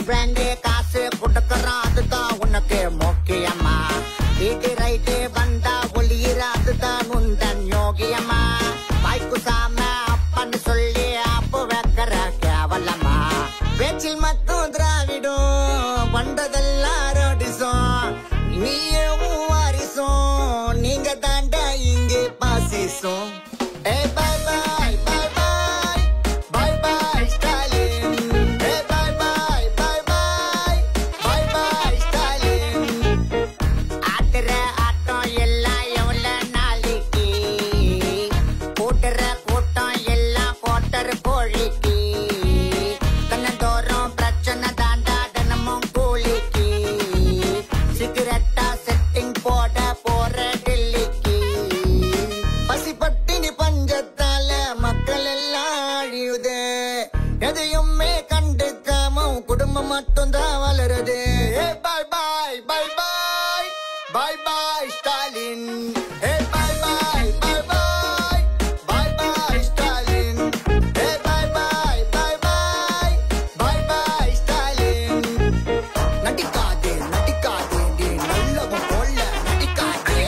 brand காசு கொடுக்கறான் அதுதான் உனக்கு முக்கியமா வீட்டு ரைட்டு வந்தா ஒளியிற அதுதான் உந்தன் யோகியம்மா வாய்க்கு சாம அப்பன்னு சொல்லி அப்ப வைக்கிற கேவலமா பேச்சில் மட்டும் திராவிடும் பண்றதெல்லாம் ரோடிசம் நீயே வாரிசும் நீங்க தாண்டா இங்கே பாசிசம் எதையுமே கண்டுக்காம குடும்பம் மட்டும் தான் வளருது bye bye bye bye bye bye Stalin bye bye bye bye bye bye Stalin bye bye bye bye bye bye Stalin நடிக்காதே நடிக்காதே நீ நல்லவன் போல நடிக்காதே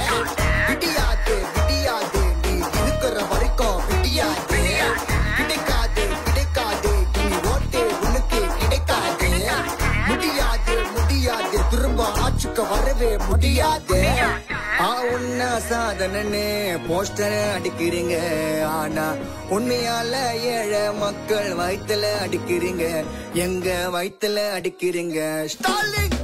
விடியாதே விடியாதே நீ இருக்கிற வரைக்கும் விடியாதே கிடைக்காதே கிடைக்காதே நீ ஓட்டே உனக்கு கிடைக்காதே முடியாது முடியாது திரும்ப ஆட்சிக்கு வரவே முடியாது உன்ன சாதனன்னு போஸ்டர் அடிக்கிறீங்க ஆனா உண்மையால ஏழை மக்கள் வயித்துல அடிக்கிறீங்க எங்க வயித்துல அடிக்கிறீங்க ஸ்டாலின்